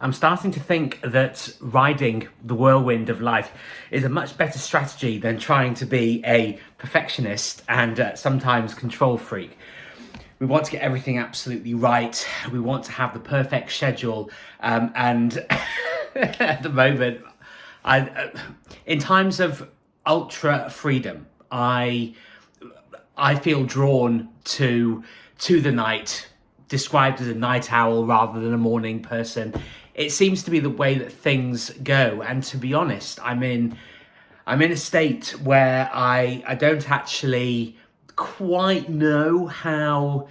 I'm starting to think that riding the whirlwind of life is a much better strategy than trying to be a perfectionist and sometimes control freak. We want to get everything absolutely right. We want to have the perfect schedule. And at the moment, in times of ultra freedom, I feel drawn to the night, described as a night owl rather than a morning person. It seems to be the way that things go, and to be honest, I'm in a state where I don't actually quite know how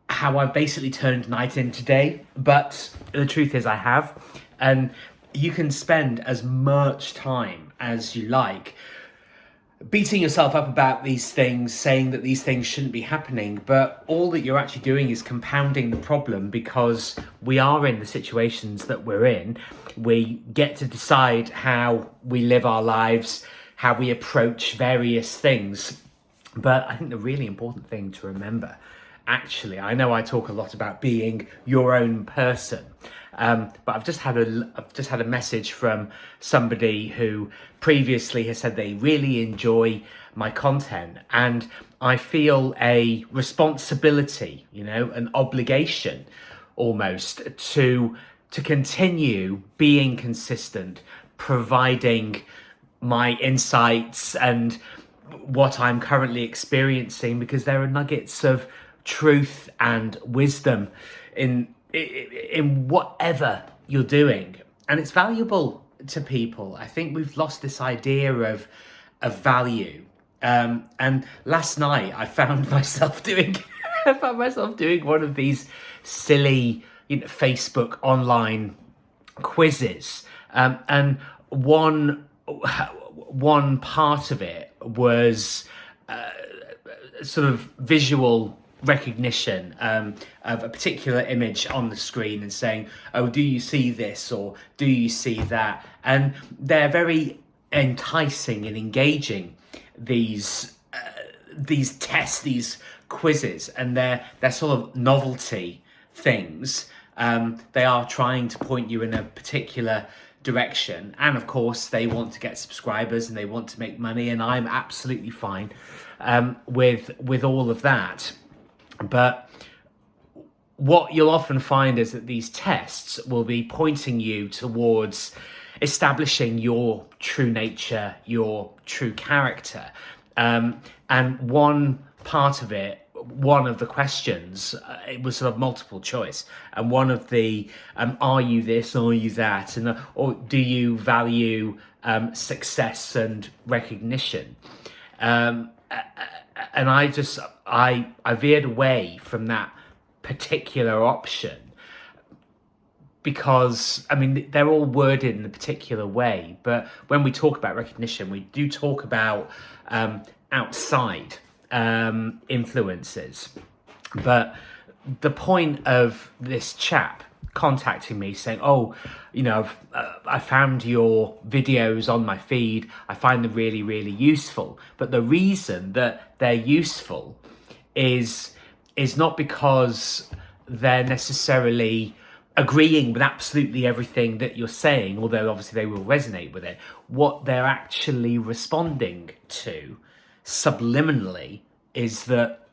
I've basically turned night into day, but the truth is I have. And you can spend as much time as you like beating yourself up about these things, saying that these things shouldn't be happening, but all that you're actually doing is compounding the problem, because we are in the situations that we're in. We get to decide how we live our lives, how we approach various things. But I think the really important thing to remember, actually, I know I talk a lot about being your own person, but I've just had a message from somebody who previously has said they really enjoy my content, and I feel a responsibility, an obligation almost to continue being consistent, providing my insights and what I'm currently experiencing, because there are nuggets of truth and wisdom in whatever you're doing, and it's valuable to people. I think we've lost this idea of value. And last night I found myself doing one of these silly, Facebook online quizzes, and one part of it was sort of visual recognition of a particular image on the screen and saying, oh, do you see this or do you see that? And they're very enticing and engaging, these tests, these quizzes, and they're sort of novelty things. They are trying to point you in a particular direction, and of course they want to get subscribers and they want to make money, and I'm absolutely fine with all of that. But what you'll often find is that these tests will be pointing you towards establishing your true nature, your true character. And one part of it, one of the questions, it was sort of multiple choice. And one of the, are you this, are you that? And or do you value success and recognition? And I veered away from that particular option, because, they're all worded in a particular way. But when we talk about recognition, we do talk about outside influences. But the point of this chap contacting me saying, oh, I found your videos on my feed, I find them really, really useful. But the reason that they're useful is not because they're necessarily agreeing with absolutely everything that you're saying, although obviously they will resonate with it. What they're actually responding to subliminally is that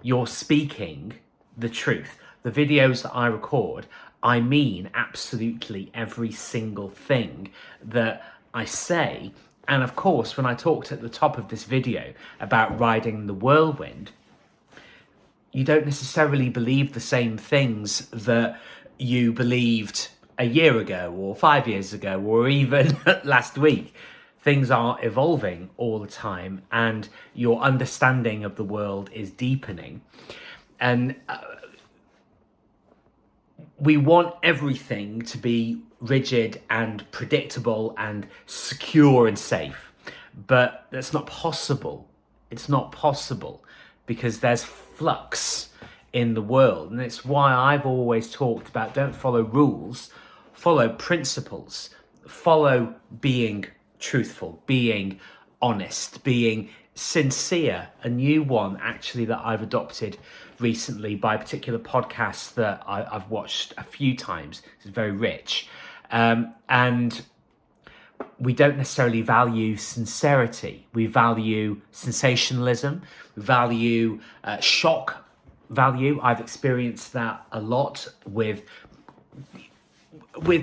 you're speaking the truth. The videos that I record, I mean absolutely every single thing that I say. And of course, when I talked at the top of this video about riding the whirlwind, you don't necessarily believe the same things that you believed a year ago or 5 years ago or even last week. Things are evolving all the time, and your understanding of the world is deepening. And we want everything to be rigid and predictable and secure and safe, but that's not possible. It's not possible, because there's flux in the world. And it's why I've always talked about, don't follow rules, follow principles, follow being truthful, being honest, being sincere. A new one actually that I've adopted recently by a particular podcast that I've watched a few times. It's very rich. And we don't necessarily value sincerity. We value sensationalism. We value shock value. I've experienced that a lot with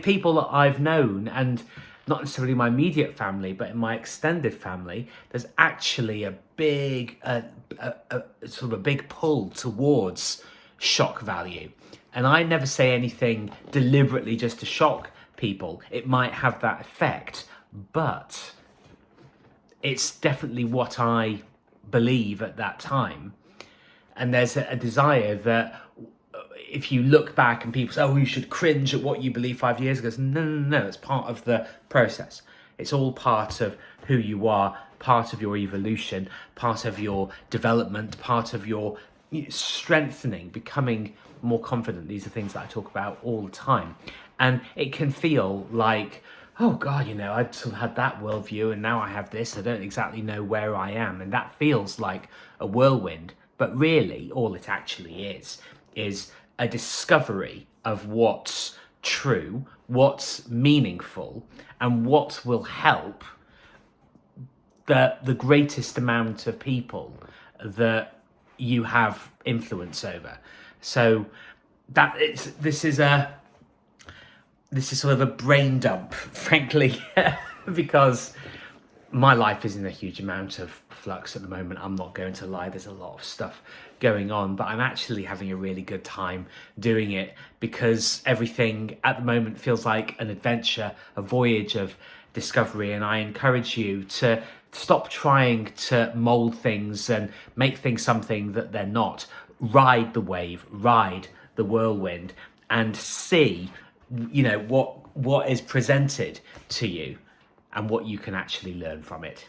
people that I've known, and not necessarily my immediate family, but in my extended family. There's actually a big, sort of a big pull towards shock value. And I never say anything deliberately just to shock people. It might have that effect, but it's definitely what I believe at that time. And there's a desire that if you look back and people say, oh, you should cringe at what you believed 5 years ago. No, it's part of the process. It's all part of who you are, part of your evolution, part of your development, part of your strengthening, becoming more confident. These are things that I talk about all the time. And it can feel like, oh God, I sort of had that worldview and now I have this. I don't exactly know where I am. And that feels like a whirlwind. But really, all it actually is a discovery of what's true, what's meaningful, and what will help the greatest amount of people that you have influence over. So this is sort of a brain dump, frankly, because my life is in a huge amount of flux at the moment. I'm not going to lie, there's a lot of stuff going on, but I'm actually having a really good time doing it because everything at the moment feels like an adventure, a voyage of discovery. And I encourage you to stop trying to mold things and make things something that they're not. Ride the wave, ride the whirlwind, and see, what is presented to you and what you can actually learn from it.